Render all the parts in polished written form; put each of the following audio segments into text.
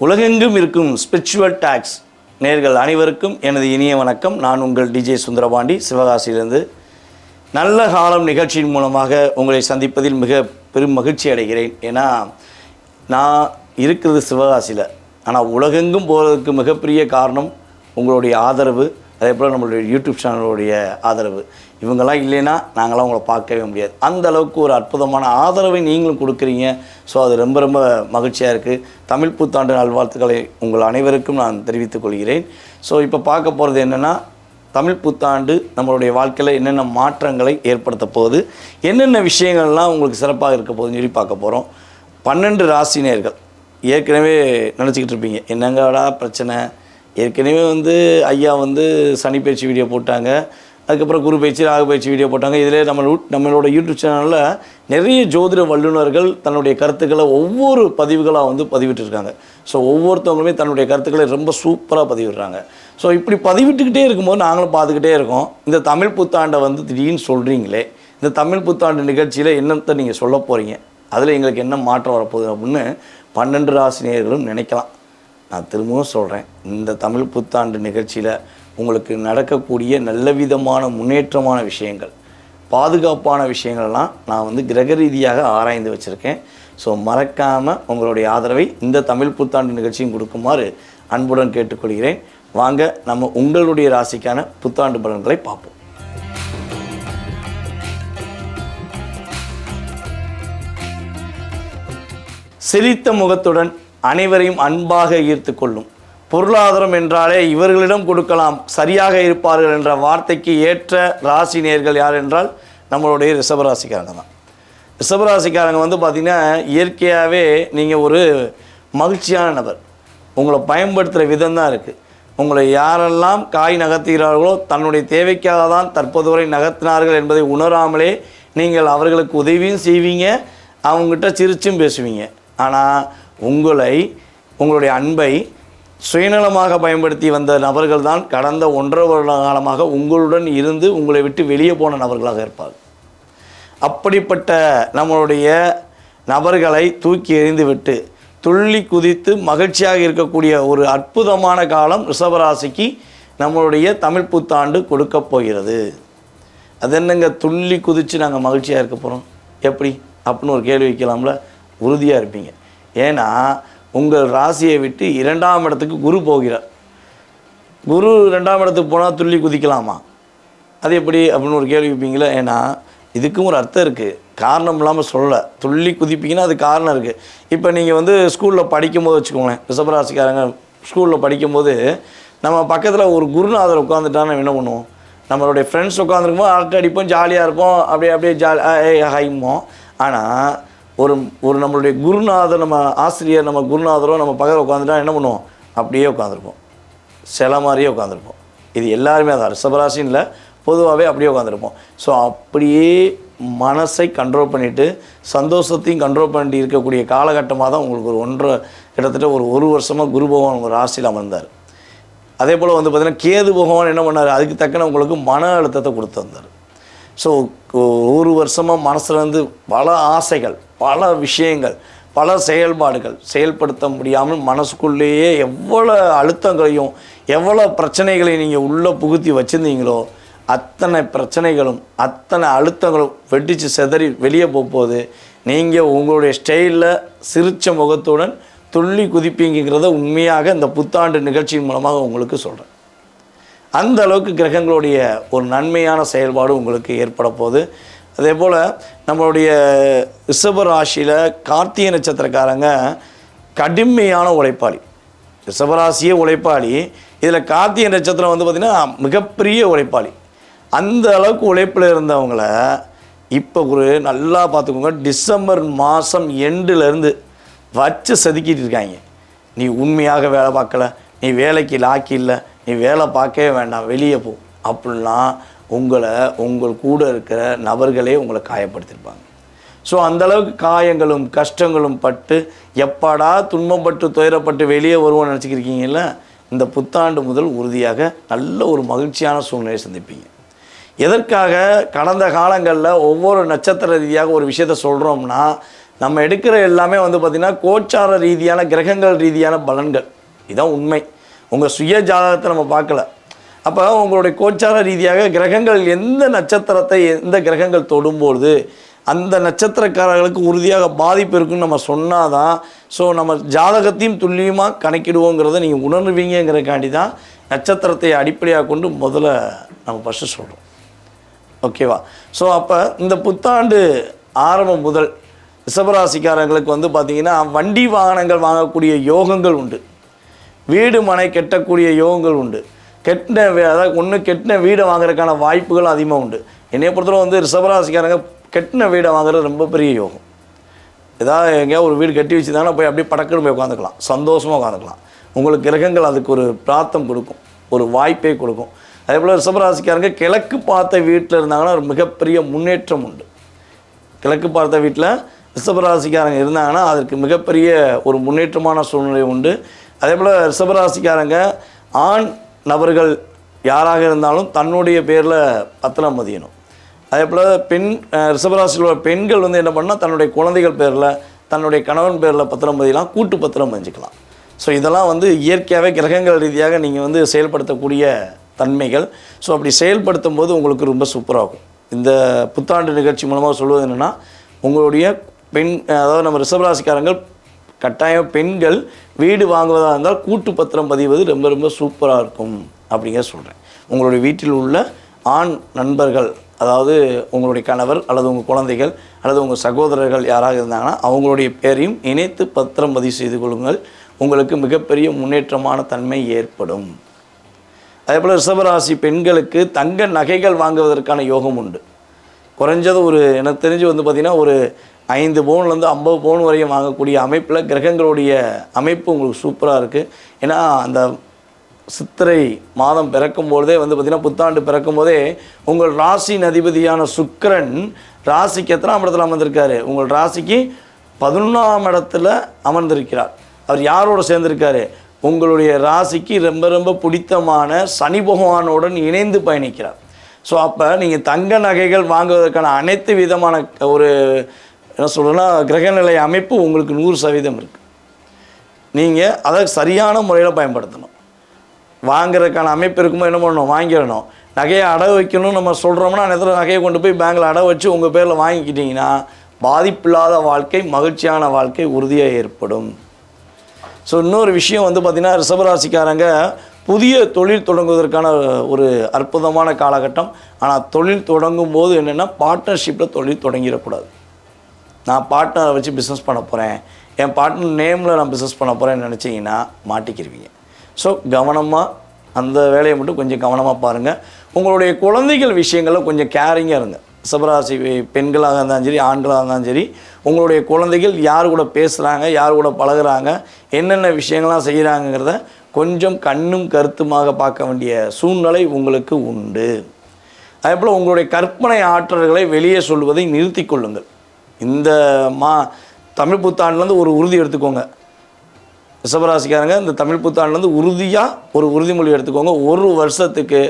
உலகெங்கும் இருக்கும் spiritual tax நேர்கள் அனைவருக்கும் எனது இனிய வணக்கம். நான் உங்கள் டிஜே சுந்தரபாண்டி, சிவகாசியிலிருந்து. நல்ல காலம் நிகழ்ச்சியின் மூலமாக உங்களை சந்திப்பதில் மிக பெரும் மகிழ்ச்சி அடைகிறேன். ஏன்னா நான் இருக்கிறது சிவகாசியில், ஆனால் உலகெங்கும் போகிறதுக்கு மிகப்பெரிய காரணம் உங்களுடைய ஆதரவு, அதே போல் நம்மளுடைய யூடியூப் சேனலுடைய ஆதரவு. இவங்கெல்லாம் இல்லைன்னா நாங்களாம் உங்களை பார்க்கவே முடியாது. அந்த அளவுக்கு ஒரு அற்புதமான ஆதரவை நீங்களும் கொடுக்குறீங்க. ஸோ அது ரொம்ப ரொம்ப மகிழ்ச்சியாக இருக்குது. தமிழ் புத்தாண்டு நல்வாழ்த்துக்களை உங்கள் அனைவருக்கும் நான் தெரிவித்துக் கொள்கிறேன். ஸோ இப்போ பார்க்க போகிறது என்னென்னா, தமிழ் புத்தாண்டு நம்மளுடைய வாழ்க்கையில் என்னென்ன மாற்றங்களை ஏற்படுத்த போகுது, என்னென்ன விஷயங்கள்லாம் உங்களுக்கு சிறப்பாக இருக்க போகுதுன்னு சொல்லி பார்க்க போகிறோம். 12 ராசினியர்கள் ஏற்கனவே நினச்சிக்கிட்டு இருப்பீங்க, என்னங்கடா பிரச்சனை, ஏற்கனவே ஐயா சனி பயிற்சி வீடியோ போட்டாங்க, அதுக்கப்புறம் குரு பயிற்சி, ராகு பயிற்சி வீடியோ போட்டாங்க. இதிலே நம்மளோட யூடியூப் சேனலில் நிறைய ஜோதிட வல்லுநர்கள் தன்னுடைய கருத்துக்களை ஒவ்வொரு பதிவுகளாக பதிவிட்டுருக்காங்க. ஸோ ஒவ்வொருத்தவங்களுமே தன்னுடைய கருத்துக்களை ரொம்ப சூப்பராக பதிவிடுறாங்க. ஸோ இப்படி பதிவிட்டுக்கிட்டே இருக்கும்போது நாங்களும் பார்த்துக்கிட்டே இருக்கோம். இந்த தமிழ் புத்தாண்டை திடீர்னு சொல்கிறீங்களே, இந்த தமிழ் புத்தாண்டு நிகழ்ச்சியில் என்னத்தை நீங்கள் சொல்ல போகிறீங்க, அதில் எங்களுக்கு என்ன மாற்றம் வரப்போகுது அப்படின்னு 12 ராசினியர்களும் நினைக்கலாம். நான் திரும்பவும் சொல்கிறேன், இந்த தமிழ் புத்தாண்டு நிகழ்ச்சியில் உங்களுக்கு நடக்கக்கூடிய நல்ல விதமான முன்னேற்றமான விஷயங்கள், பாதுகாப்பான விஷயங்கள்லாம் நான் கிரக ரீதியாக ஆராய்ந்து வச்சுருக்கேன். ஸோ மறக்காமல் உங்களுடைய ஆதரவை இந்த தமிழ் புத்தாண்டு நிகழ்ச்சியும் கொடுக்குமாறு அன்புடன் கேட்டுக்கொள்கிறேன். வாங்க நம்ம உங்களுடைய ராசிக்கான புத்தாண்டு பலன்களை பார்ப்போம். சிரித்த முகத்துடன் அனைவரையும் அன்பாக ஈர்த்து கொள்ளும். பொருளாதாரம் என்றாலே இவர்களிடம் கொடுக்கலாம், சரியாக இருப்பார்கள் என்ற வார்த்தைக்கு ஏற்ற ராசி நேர்கள் யார் என்றால் நம்மளுடைய ரிஷபராசிக்காரங்க தான். ரிஷபராசிக்காரங்க பார்த்திங்கன்னா இயற்கையாகவே நீங்கள் ஒரு மகிழ்ச்சியான நபர். உங்களை பயன்படுத்துகிற விதம் தான் இருக்குது. உங்களை யாரெல்லாம் காய் நகர்த்துகிறார்களோ தன்னுடைய தேவைக்காக தான் தற்போது வரை நகர்த்தினார்கள் என்பதை உணராமலே நீங்கள் அவர்களுக்கு உதவியும் செய்வீங்க, அவங்ககிட்ட சிரிச்சும் பேசுவீங்க. ஆனால் உங்களுடைய அன்பை சுயநலமாக பயன்படுத்தி வந்த நபர்கள் தான் கடந்த 1.5 வருட காலமாக உங்களுடன் இருந்து உங்களை விட்டு வெளியே போன நபர்களாக இருப்பார்கள். அப்படிப்பட்ட நம்மளுடைய நபர்களை தூக்கி எறிந்துவிட்டு துள்ளி குதித்து மகிழ்ச்சியாக இருக்கக்கூடிய ஒரு அற்புதமான காலம் ரிஷபராசிக்கு நம்மளுடைய தமிழ் புத்தாண்டு கொடுக்க போகிறது. அது என்னங்க துள்ளி குதித்து நாங்கள் மகிழ்ச்சியாக இருக்க போகிறோம் எப்படி அப்படின்னு ஒரு கேள்வி வைக்கலாம்ல. உறுதியாக இருப்பீங்க. ஏன்னா உங்கள் ராசியை விட்டு 2ஆம் இடத்துக்கு குரு போகிறார். குரு 2ஆம் இடத்துக்கு போனால் துள்ளி குதிக்கலாமா, அது எப்படி அப்படின்னு ஒரு கேள்வி வைப்பீங்களா. ஏன்னா இதுக்கும் ஒரு அர்த்தம் இருக்குது, காரணம் இல்லாமல் சொல்ல. துள்ளி குதிப்பீங்கன்னா அது காரணம் இருக்குது. இப்போ நீங்கள் ஸ்கூலில் படிக்கும்போது வச்சுக்கோங்களேன், ரிஷபராசிக்காரங்க ஸ்கூலில் படிக்கும்போது நம்ம பக்கத்தில் ஒரு குருநாதர் உட்காந்துட்டா நம்ம என்ன பண்ணுவோம், நம்மளுடைய ஃப்ரெண்ட்ஸ் உட்காந்துருக்கும்போது அரட்டை அடிப்போம், ஜாலியாக இருப்போம், அப்படியே ஹைமோம். ஆனால் ஒரு நம்மளுடைய குருநாதர், நம்ம ஆசிரியர், நம்ம குருநாதரோ நம்ம பக்கத்தில் உட்காந்துட்டா என்ன பண்ணுவோம், அப்படியே உட்காந்துருப்போம், சில மாதிரியே உட்காந்துருப்போம். இது எல்லாருமே அதான், ரிஷபராசின்னு இல்லை, பொதுவாகவே அப்படியே உட்காந்துருப்போம். ஸோ அப்படியே மனசை கண்ட்ரோல் பண்ணிவிட்டு சந்தோஷத்தையும் கண்ட்ரோல் பண்ணிட்டு இருக்கக்கூடிய காலகட்டமாக தான் உங்களுக்கு கிட்டத்தட்ட ஒரு வருஷமாக குரு பகவான் உங்கள் ராசியில் அமர்ந்தார். அதே போல் பார்த்திங்கன்னா கேது பகவான் என்ன பண்ணார், அதுக்கு தக்கன உங்களுக்கு மன அழுத்தத்தை கொடுத்து வந்தார். ஸோ ஒரு வருஷமாக மனசுலேருந்து பல ஆசைகள், பல விஷயங்கள், பல செயல்பாடுகள் செயல்படுத்த முடியாமல் மனசுக்குள்ளேயே எவ்வளோ அழுத்தங்களையும் எவ்வளோ பிரச்சனைகளையும் நீங்கள் உள்ளே புகுத்தி வச்சுருந்தீங்களோ அத்தனை பிரச்சனைகளும் அத்தனை அழுத்தங்களும் வெடித்து செதறி வெளியே போகும்போது நீங்கள் உங்களுடைய ஸ்டைலில் சிரித்த முகத்துடன் துள்ளி குதிப்பீங்கிறத உண்மையாக இந்த புத்தாண்டு நிகழ்ச்சியின் மூலமாக உங்களுக்கு சொல்கிறேன். அந்த அளவுக்கு கிரகங்களுடைய ஒரு நன்மையான செயல்பாடு உங்களுக்கு ஏற்பட போகுது. அதே போல் நம்மளுடைய ரிஷப ராசியில் கார்த்திகை நட்சத்திரக்காரங்க கடுமையான உழைப்பாளி. ரிஷபராசியே உழைப்பாளி, இதில் கார்த்திகை நட்சத்திரம் பார்த்திங்கன்னா மிகப்பெரிய உழைப்பாளி. அந்த அளவுக்கு உழைப்பில் இருந்தவங்கள இப்போ ஒரு நல்லா பார்த்துக்கோங்க, டிசம்பர் மாதம் எண்டுலேருந்து வச்சு செதுக்கிட்டு இருக்காங்க. நீ உண்மையாக வேலை பார்க்கல, நீ வேலைக்கு லாக்கி இல்லை, நீ வேலை பார்க்கவே வேண்டாம், வெளியே போ அப்படிலாம் உங்கள் கூட இருக்கிற நபர்களே உங்களை காயப்படுத்தியிருப்பாங்க. ஸோ அந்தளவுக்கு காயங்களும் கஷ்டங்களும் பட்டு எப்பாடா துன்பப்பட்டு துயரப்பட்டு வெளியே வருவோன்னு நினச்சிக்கிருக்கீங்கள, இந்த புத்தாண்டு முதல் உறுதியாக நல்ல ஒரு மகிழ்ச்சியான சூழ்நிலையை சந்திப்பீங்க. எதற்காக கடந்த காலங்களில் ஒவ்வொரு நட்சத்திர ரீதியாக ஒரு விஷயத்தை சொல்கிறோம்னா, நம்ம எடுக்கிற எல்லாமே வந்து பார்த்திங்கன்னா கோச்சார ரீதியான கிரகங்கள் ரீதியான பலன்கள். இதுதான் உண்மை. உங்கள் சுய ஜாதகத்தை நம்ம பார்க்கல. அப்போ உங்களுடைய கோச்சார ரீதியாக கிரகங்கள் எந்த நட்சத்திரத்தை எந்த கிரகங்கள் தொடும்போது அந்த நட்சத்திரக்காரர்களுக்கு உறுதியாக பாதிப்பு இருக்குன்னு நம்ம சொன்னால் தான் ஸோ நம்ம ஜாதகத்தையும் துல்லியமாக கணக்கிடுவோங்கிறத நீங்கள் உணர்வீங்கிறக்காண்டி தான் நட்சத்திரத்தை அடிப்படையாக கொண்டு முதல்ல நம்ம ஃபஸ்ட்டு சொல்கிறோம். ஓகேவா? ஸோ அப்போ இந்த புத்தாண்டு ஆரம்பம் முதல் ரிஷபராசிக்காரங்களுக்கு வந்து பார்த்திங்கன்னா வண்டி வாகனங்கள் வாங்கக்கூடிய யோகங்கள் உண்டு. வீடு மனை கெட்டக்கூடிய யோகங்கள் உண்டு. அதாவது ஒன்று கெட்டின வீடை வாங்குறதுக்கான வாய்ப்புகள் அதிகமாக உண்டு. என்னைய பொறுத்தவரை வந்து ரிஷபராசிக்காரங்க கெட்டின வீடை வாங்குறது ரொம்ப பெரிய யோகம். ஏதாவது எங்கேயாவது ஒரு வீடு கட்டி வச்சுதாங்கன்னா போய் அப்படியே படக்குன்னு போய் உட்காந்துக்கலாம், சந்தோஷமாக உட்காந்துக்கலாம். உங்களுக்கு கிரகங்கள் அதுக்கு ஒரு பிரார்த்தம் கொடுக்கும், ஒரு வாய்ப்பை கொடுக்கும். அதே போல் ரிஷபராசிக்காரங்க கிழக்கு பார்த்த வீட்டில் இருந்தாங்கன்னா ஒரு மிகப்பெரிய முன்னேற்றம் உண்டு. கிழக்கு பார்த்த வீட்டில் ரிஷபராசிக்காரங்க இருந்தாங்கன்னா அதற்கு மிகப்பெரிய ஒரு முன்னேற்றமான சூழ்நிலை உண்டு. அதே போல் ரிஷபராசிக்காரங்க ஆண் நபர்கள் யாராக இருந்தாலும் தன்னுடைய பேரில் பத்திரம் பதியணும். அதே போல் ரிஷபராசியில் உள்ள பெண்கள் வந்து என்ன பண்ணால் தன்னுடைய குழந்தைகள் பேரில் தன்னுடைய கணவன் பேரில் பத்திரம் பதியலாம், கூட்டு பத்திரம் பதிஞ்சிக்கலாம். ஸோ இதெல்லாம் வந்து இயற்கையாகவே கிரகங்கள் ரீதியாக நீங்கள் வந்து செயல்படுத்தக்கூடிய தன்மைகள். ஸோ அப்படி செயல்படுத்தும் போது உங்களுக்கு ரொம்ப சூப்பராகும். இந்த புத்தாண்டு நிகழ்ச்சி மூலமாக சொல்வது என்னென்னா உங்களுடைய அதாவது நம்ம ரிஷபராசிக்காரங்கள் கட்டாயம் பெண்கள் வீடு வாங்குவதாக இருந்தால் கூட்டு பத்திரம் பதிவது ரொம்ப ரொம்ப சூப்பராக இருக்கும் அப்படிங்கிற சொல்கிறேன். உங்களுடைய வீட்டில் உள்ள ஆண் நண்பர்கள், அதாவது உங்களுடைய கணவர் அல்லது உங்கள் குழந்தைகள் அல்லது உங்கள் சகோதரர்கள் யாராக இருந்தாங்கன்னா அவங்களுடைய பேரையும் இணைத்து பத்திரம் பதிவு செய்து கொள்ளுங்கள். உங்களுக்கு மிகப்பெரிய முன்னேற்றமான தன்மை ஏற்படும். அதே போல் ரிஷபராசி பெண்களுக்கு தங்க நகைகள் வாங்குவதற்கான யோகம் உண்டு. குறைஞ்சது எனக்கு தெரிஞ்சு வந்து பார்த்திங்கன்னா ஒரு 5 பவுன்லேருந்து 50 பவுன் வரையும் வாங்கக்கூடிய அமைப்பில் கிரகங்களுடைய அமைப்பு உங்களுக்கு சூப்பராக இருக்குது. ஏன்னா அந்த சித்திரை மாதம் பிறக்கும்போதே வந்து பார்த்திங்கன்னா புத்தாண்டு பிறக்கும்போதே உங்கள் ராசியின் அதிபதியான சுக்கிரன் ராசிக்கு எத்தனாம் இடத்துல அமர்ந்திருக்காரு? உங்கள் ராசிக்கு 11ஆம் இடத்துல அமர்ந்திருக்கிறார். அவர் யாரோடு சேர்ந்திருக்காரு? உங்களுடைய ராசிக்கு ரொம்ப ரொம்ப பிடித்தமான சனி பகவானுடன் இணைந்து பயணிக்கிறார். ஸோ அப்போ நீங்கள் தங்க நகைகள் வாங்குவதற்கான அனைத்து விதமான ஒரு என்ன சொல்கிறேன்னா கிரகநிலை அமைப்பு உங்களுக்கு 100% இருக்குது. நீங்கள் அதை சரியான முறையில் பயன்படுத்தணும். வாங்குறதுக்கான அமைப்பு இருக்கும்போது என்ன பண்ணணும்? வாங்கிடணும். நகையை அடகு வைக்கணும்னு நம்ம சொல்கிறோம்னா நேரத்தில் நகையை கொண்டு போய் பேங்கில் அடகு வச்சு உங்கள் பேரில் வாங்கிக்கிட்டிங்கன்னா பாதிப்பில்லாத வாழ்க்கை, மகிழ்ச்சியான வாழ்க்கை உறுதியாக ஏற்படும். ஸோ இன்னொரு விஷயம் வந்து பார்த்திங்கன்னா ரிஷபராசிக்காரங்க புதிய தொழில் தொடங்குவதற்கான ஒரு அற்புதமான காலகட்டம். ஆனால் தொழில் தொடங்கும் போது என்னென்னா பார்ட்னர்ஷிப்பில் தொழில் தொடங்கிடக்கூடாது. நான் பார்ட்னரை வச்சு பிஸ்னஸ் பண்ண போகிறேன், என் பார்ட்னர் நேமில் நான் பிஸ்னஸ் பண்ண போகிறேன்னு நினச்சிங்கன்னா மாட்டிக்கிருவீங்க. ஸோ கவனமாக அந்த வேலையை மட்டும் கொஞ்சம் கவனமாக பாருங்கள். உங்களுடைய குழந்தைகள் விஷயங்களில் கொஞ்சம் கேரிங்காக இருங்க. ரிஷபராசி பெண்களாக இருந்தாலும் சரி, ஆண்களாக இருந்தாலும் சரி, உங்களுடைய குழந்தைகள் யார் கூட பேசுகிறாங்க, யார் கூட பழகுறாங்க, என்னென்ன விஷயங்கள்லாம் செய்கிறாங்கிறத கொஞ்சம் கண்ணும் கருத்துமாக பார்க்க வேண்டிய சூழ்நிலை உங்களுக்கு உண்டு. அதே போல் உங்களுடைய கற்பனை ஆற்றல்களை வெளியே சொல்வதை நிறுத்தி கொள்ளுங்கள். இந்த தமிழ் புத்தாண்டுலேருந்து ஒரு உறுதி எடுத்துக்கோங்க. ரிஷபராசிக்காரங்க இந்த தமிழ் புத்தாண்டுலேருந்து உறுதியாக ஒரு உறுதிமொழி எடுத்துக்கோங்க. ஒரு வருஷத்துக்கு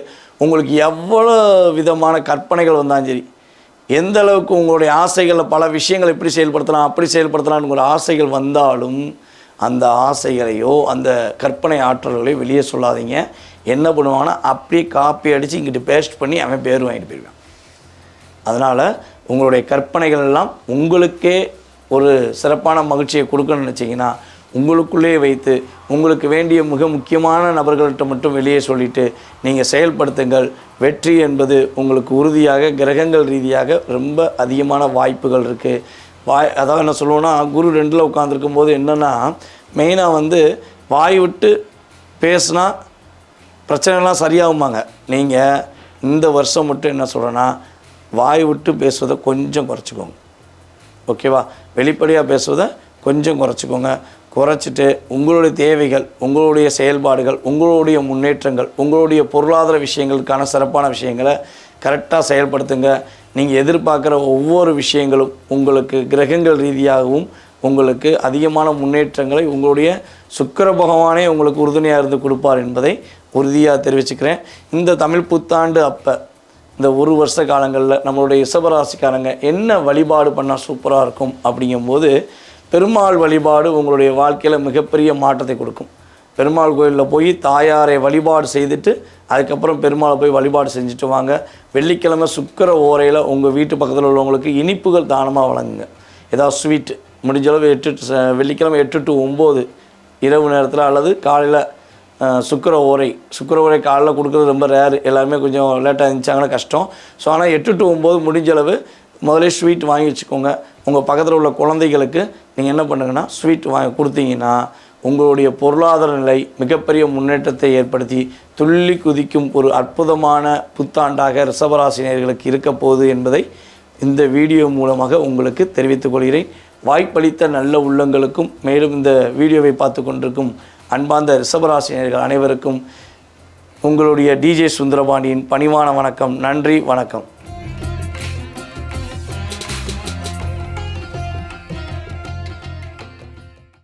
உங்களுக்கு எவ்வளோ விதமான கற்பனைகள் வந்தாலும் சரி, எந்த அளவுக்கு உங்களுடைய ஆசைகளில் பல விஷயங்கள் எப்படி செயல்படுத்தலாம் அப்படி செயல்படுத்தலாம்னு உங்களோட ஆசைகள் வந்தாலும் அந்த ஆசைகளையோ அந்த கற்பனை ஆற்றல்களையோ வெளியே சொல்லாதீங்க. என்ன பண்ணுவாங்கன்னா அப்படியே காப்பி அடித்து இங்கிட்டு பேஸ்ட் பண்ணி அவன் பேர் வாங்கிட்டு போயிடுவான். அதனால் உங்களுடைய கற்பனைகள் எல்லாம் உங்களுக்கே ஒரு சிறப்பான மகிழ்ச்சியை கொடுக்கணும்னு நினச்சிங்கன்னா உங்களுக்குள்ளே வைத்து உங்களுக்கு வேண்டிய மிக முக்கியமான நபர்கள்ட்ட மட்டும் வெளியே சொல்லிவிட்டு நீங்கள் செயல்படுத்துங்கள். வெற்றி என்பது உங்களுக்கு உறுதியாக கிரகங்கள் ரீதியாக ரொம்ப அதிகமான வாய்ப்புகள் இருக்குது. அதாவது என்ன சொல்லுவோன்னா குரு 2ல் உட்காந்துருக்கும் போது என்னென்னா மெயினாக வந்து வாய் விட்டு பேசுனா பிரச்சனைலாம் சரியாகுமாங்க. நீங்கள் இந்த வருஷம் மட்டும் என்ன சொல்கிறேன்னா வாய் விட்டு பேசுவதை கொஞ்சம் குறைச்சிக்கோங்க. ஓகேவா? வெளிப்படையாக பேசுவதை கொஞ்சம் குறைச்சிக்கோங்க. குறைச்சிட்டு உங்களுடைய தேவைகள், உங்களுடைய செயல்பாடுகள், உங்களுடைய முன்னேற்றங்கள், உங்களுடைய பொருளாதார விஷயங்களுக்கான சிறப்பான விஷயங்களை கரெக்டாக செயல்படுத்துங்க. நீங்கள் எதிர்பார்க்குற ஒவ்வொரு விஷயங்களும் உங்களுக்கு கிரகங்கள் ரீதியாகவும் உங்களுக்கு அதிகமான முன்னேற்றங்களை உங்களுடைய சுக்கிர பகவானே உங்களுக்கு உறுதுணையாக இருந்து கொடுப்பார் என்பதை உறுதியாக தெரிவிச்சுக்கிறேன். இந்த தமிழ் புத்தாண்டு அப்போ இந்த ஒரு வருஷ காலங்களில் நம்மளுடைய ரிஷபராசிக்காரங்க என்ன வழிபாடு பண்ணால் சூப்பராக இருக்கும் அப்படிங்கும்போது, பெருமாள் வழிபாடு உங்களுடைய வாழ்க்கையில் மிகப்பெரிய மாற்றத்தை கொடுக்கும். பெருமாள் கோயிலில் போய் தாயாரை வழிபாடு செய்துட்டு அதுக்கப்புறம் பெருமாளை போய் வழிபாடு செஞ்சுட்டு வாங்க. வெள்ளிக்கிழமை சுக்கிர ஓரையில் உங்கள் வீட்டு பக்கத்தில் உள்ளவங்களுக்கு இனிப்புகள் தானமாக வழங்குங்க. ஏதாவது ஸ்வீட்டு முடிஞ்சளவு வெள்ளிக்கிழமை 8 to 9 இரவு நேரத்தில் அல்லது காலையில் சுக்கிர ஓரை காலைல கொடுக்குறது ரொம்ப ரேரு. எல்லாருமே கொஞ்சம் லேட்டாக இருந்துச்சாங்கன்னா கஷ்டம். ஸோ ஆனால் 8 to 9 முடிஞ்சளவு முதலே ஸ்வீட் வாங்கி வச்சுக்கோங்க. உங்கள் பக்கத்தில் உள்ள குழந்தைகளுக்கு நீங்கள் என்ன பண்ணுங்கன்னா ஸ்வீட் வாங்கி கொடுத்தீங்கன்னா உங்களுடைய பொருளாதார நிலை மிகப்பெரிய முன்னேற்றத்தை ஏற்படுத்தி துள்ளி குதிக்கும் ஒரு அற்புதமான புத்தாண்டாக ரிஷபராசினியர்களுக்கு இருக்க போகுது என்பதை இந்த வீடியோ மூலமாக உங்களுக்கு தெரிவித்துக் கொள்கிறேன். வாய்ப்பளித்த நல்ல உள்ளங்களுக்கும் மேலும் இந்த வீடியோவை பார்த்து கொண்டிருக்கும் அன்பார்ந்த ரிஷபராசினியர்கள் அனைவருக்கும் உங்களுடைய DJ சுந்தரபாண்டியின் பணிவான வணக்கம். நன்றி, வணக்கம்.